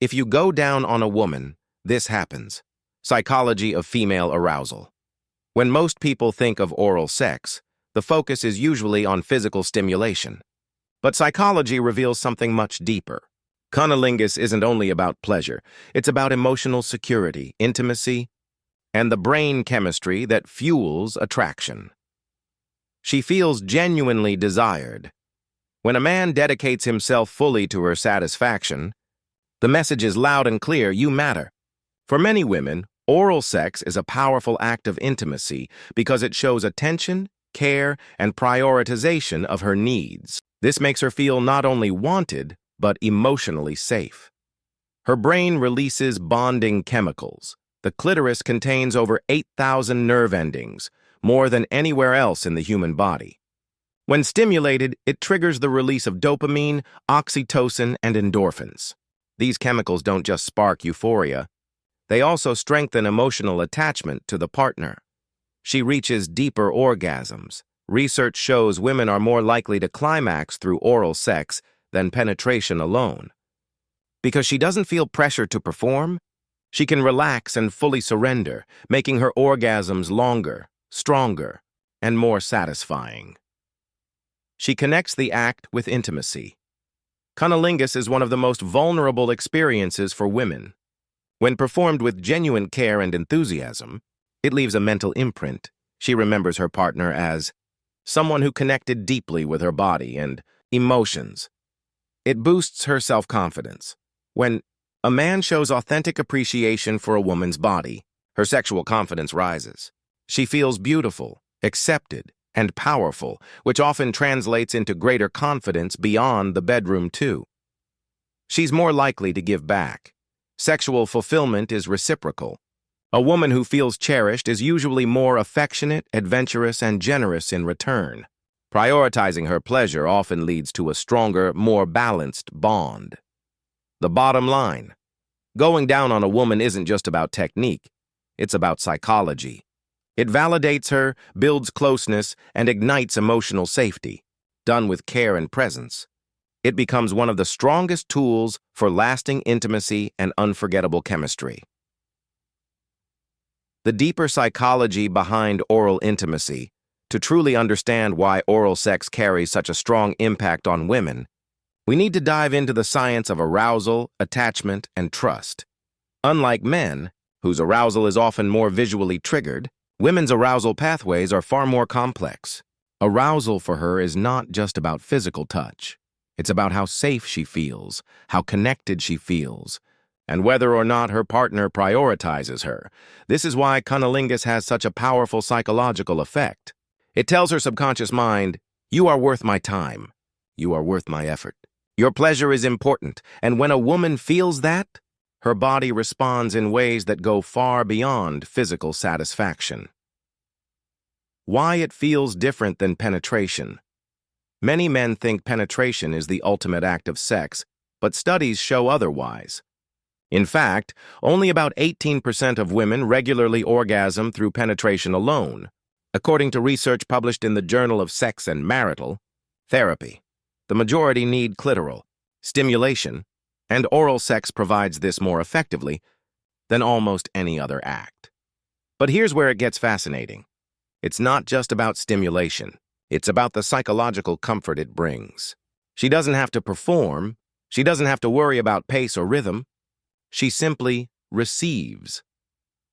If you go down on a woman, this happens. Psychology of female arousal. When most people think of oral sex, the focus is usually on physical stimulation. But psychology reveals something much deeper. Cunnilingus isn't only about pleasure, it's about emotional security, intimacy, and the brain chemistry that fuels attraction. She feels genuinely desired. When a man dedicates himself fully to her satisfaction, the message is loud and clear: you matter. For many women, oral sex is a powerful act of intimacy because it shows attention, care, and prioritization of her needs. This makes her feel not only wanted, but emotionally safe. Her brain releases bonding chemicals. The clitoris contains over 8,000 nerve endings, more than anywhere else in the human body. When stimulated, it triggers the release of dopamine, oxytocin, and endorphins. These chemicals don't just spark euphoria, they also strengthen emotional attachment to the partner. She reaches deeper orgasms. Research shows women are more likely to climax through oral sex than penetration alone. Because she doesn't feel pressure to perform, she can relax and fully surrender, making her orgasms longer, stronger, and more satisfying. She connects the act with intimacy. Cunnilingus is one of the most vulnerable experiences for women. When performed with genuine care and enthusiasm, it leaves a mental imprint. She remembers her partner as someone who connected deeply with her body and emotions. It boosts her self-confidence. When a man shows authentic appreciation for a woman's body, her sexual confidence rises. She feels beautiful, accepted, and powerful, which often translates into greater confidence beyond the bedroom too. She's more likely to give back. Sexual fulfillment is reciprocal. A woman who feels cherished is usually more affectionate, adventurous, and generous in return. Prioritizing her pleasure often leads to a stronger, more balanced bond. The bottom line: going down on a woman isn't just about technique, it's about psychology. It validates her, builds closeness, and ignites emotional safety. Done with care and presence, it becomes one of the strongest tools for lasting intimacy and unforgettable chemistry. The deeper psychology behind oral intimacy. To truly understand why oral sex carries such a strong impact on women, we need to dive into the science of arousal, attachment, and trust. Unlike men, whose arousal is often more visually triggered, women's arousal pathways are far more complex. Arousal for her is not just about physical touch. It's about how safe she feels, how connected she feels, and whether or not her partner prioritizes her. This is why cunnilingus has such a powerful psychological effect. It tells her subconscious mind, you are worth my time. You are worth my effort. Your pleasure is important, and when a woman feels that, her body responds in ways that go far beyond physical satisfaction. Why it feels different than penetration. Many men think penetration is the ultimate act of sex, but studies show otherwise. In fact, only about 18% of women regularly orgasm through penetration alone, according to research published in the Journal of Sex and Marital Therapy. The majority need clitoral stimulation, and oral sex provides this more effectively than almost any other act. But here's where it gets fascinating. It's not just about stimulation. It's about the psychological comfort it brings. She doesn't have to perform. She doesn't have to worry about pace or rhythm. She simply receives.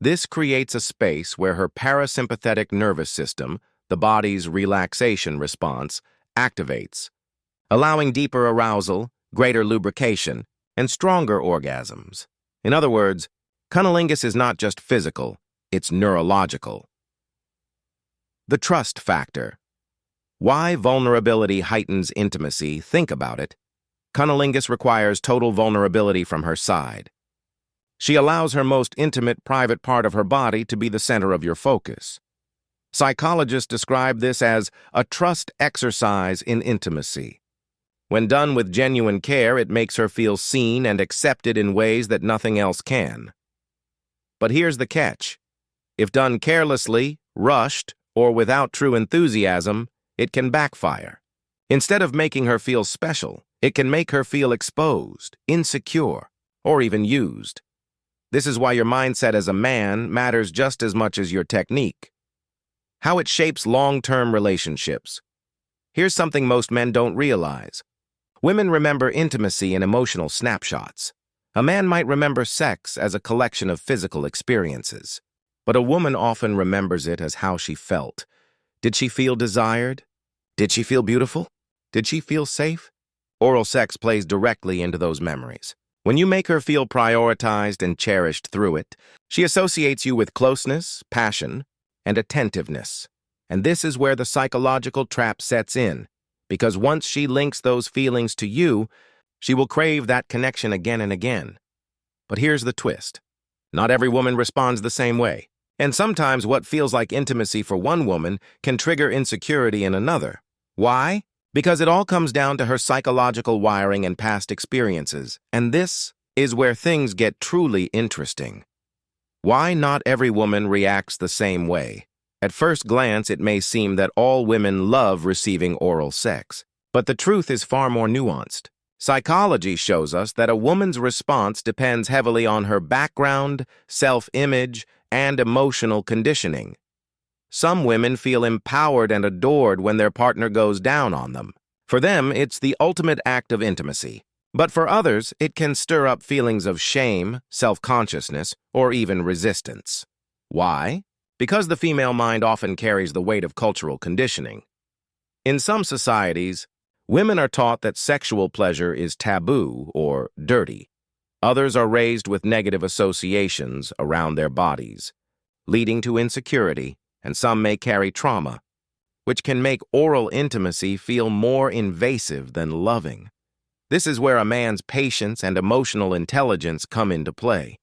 This creates a space where her parasympathetic nervous system, the body's relaxation response, activates, allowing deeper arousal, greater lubrication, and stronger orgasms. In other words, cunnilingus is not just physical, it's neurological. The trust factor. Why vulnerability heightens intimacy? Think about it. Cunnilingus requires total vulnerability from her side. She allows her most intimate private part of her body to be the center of your focus. Psychologists describe this as a trust exercise in intimacy. When done with genuine care, it makes her feel seen and accepted in ways that nothing else can. But here's the catch. If done carelessly, rushed, or without true enthusiasm, it can backfire. Instead of making her feel special, it can make her feel exposed, insecure, or even used. This is why your mindset as a man matters just as much as your technique. How it shapes long-term relationships. Here's something most men don't realize. Women remember intimacy in emotional snapshots. A man might remember sex as a collection of physical experiences, but a woman often remembers it as how she felt. Did she feel desired? Did she feel beautiful? Did she feel safe? Oral sex plays directly into those memories. When you make her feel prioritized and cherished through it, she associates you with closeness, passion, and attentiveness. And this is where the psychological trap sets in, because once she links those feelings to you, she will crave that connection again and again. But here's the twist. Not every woman responds the same way. And sometimes what feels like intimacy for one woman can trigger insecurity in another. Why? Because it all comes down to her psychological wiring and past experiences. And this is where things get truly interesting. Why not every woman reacts the same way? At first glance, it may seem that all women love receiving oral sex. But the truth is far more nuanced. Psychology shows us that a woman's response depends heavily on her background, self-image, and emotional conditioning. Some women feel empowered and adored when their partner goes down on them. For them, it's the ultimate act of intimacy. But for others, it can stir up feelings of shame, self-consciousness, or even resistance. Why? Because the female mind often carries the weight of cultural conditioning. In some societies, women are taught that sexual pleasure is taboo or dirty. Others are raised with negative associations around their bodies, leading to insecurity, and some may carry trauma, which can make oral intimacy feel more invasive than loving. This is where a man's patience and emotional intelligence come into play.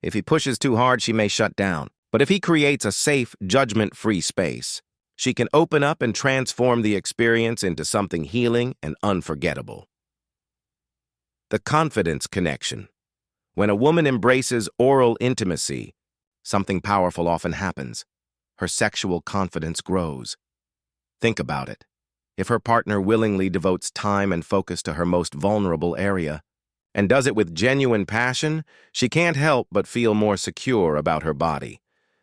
If he pushes too hard, she may shut down. But if he creates a safe, judgment-free space, she can open up and transform the experience into something healing and unforgettable. The confidence connection. When a woman embraces oral intimacy, something powerful often happens. Her sexual confidence grows. Think about it. If her partner willingly devotes time and focus to her most vulnerable area, and does it with genuine passion, she can't help but feel more secure about her body.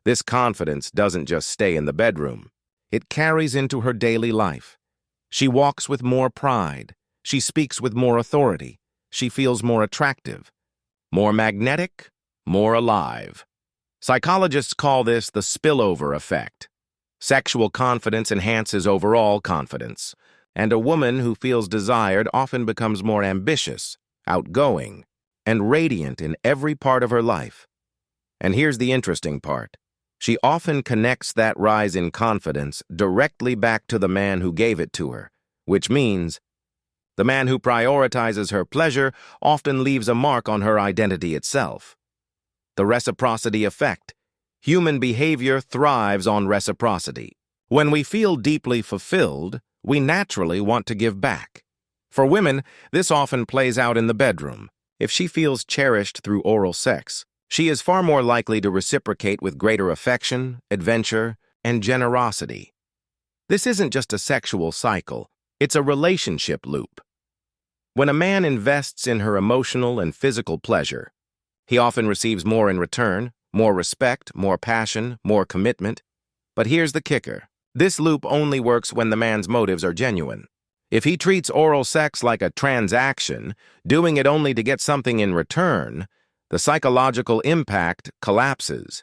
This confidence doesn't just stay in the bedroom. It carries into her daily life. She walks with more pride. She speaks with more authority. She feels more attractive, more magnetic, more alive. Psychologists call this the spillover effect. Sexual confidence enhances overall confidence, and a woman who feels desired often becomes more ambitious, outgoing, and radiant in every part of her life. And here's the interesting part. She often connects that rise in confidence directly back to the man who gave it to her, which means the man who prioritizes her pleasure often leaves a mark on her identity itself. The reciprocity effect. Human behavior thrives on reciprocity. When we feel deeply fulfilled, we naturally want to give back. For women, this often plays out in the bedroom. If she feels cherished through oral sex, she is far more likely to reciprocate with greater affection, adventure, and generosity. This isn't just a sexual cycle, it's a relationship loop. When a man invests in her emotional and physical pleasure, he often receives more in return, more respect, more passion, more commitment. But here's the kicker. This loop only works when the man's motives are genuine. If he treats oral sex like a transaction, doing it only to get something in return, the psychological impact collapses.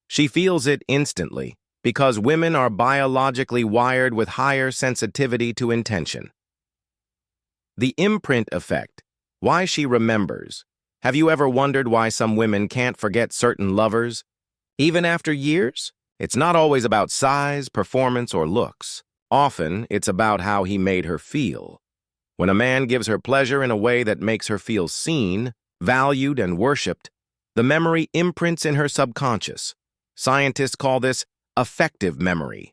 She feels it instantly because women are biologically wired with higher sensitivity to intention. The imprint effect. Why she remembers. Have you ever wondered why some women can't forget certain lovers? Even after years? It's not always about size, performance, or looks. Often, it's about how he made her feel. When a man gives her pleasure in a way that makes her feel seen, valued, and worshipped, the memory imprints in her subconscious. Scientists call this affective memory.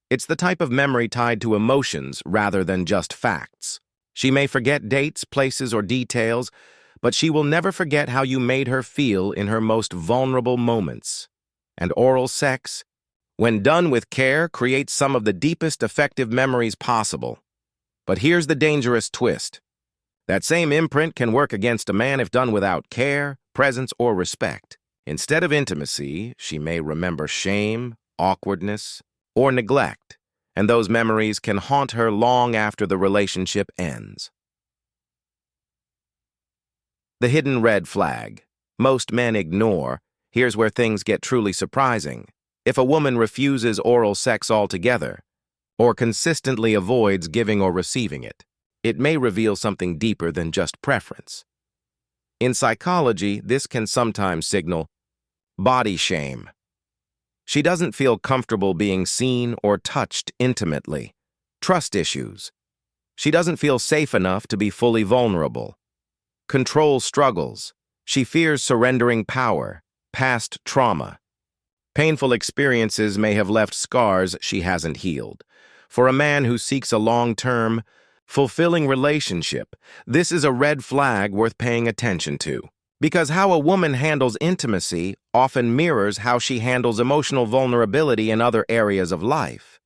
It's the type of memory tied to emotions rather than just facts. She may forget dates, places, or details, but she will never forget how you made her feel in her most vulnerable moments. And oral sex, when done with care, creates some of the deepest affective memories possible. But here's the dangerous twist. That same imprint can work against a man if done without care, presence, or respect. Instead of intimacy, she may remember shame, awkwardness, or neglect, and those memories can haunt her long after the relationship ends. The hidden red flag. Most men ignore. Here's where things get truly surprising. If a woman refuses oral sex altogether, or consistently avoids giving or receiving it, it may reveal something deeper than just preference. In psychology, this can sometimes signal body shame. She doesn't feel comfortable being seen or touched intimately. Trust issues. She doesn't feel safe enough to be fully vulnerable. Control struggles. She fears surrendering power. Past trauma. Painful experiences may have left scars she hasn't healed. For a man who seeks a long-term, fulfilling relationship, this is a red flag worth paying attention to. Because how a woman handles intimacy often mirrors how she handles emotional vulnerability in other areas of life.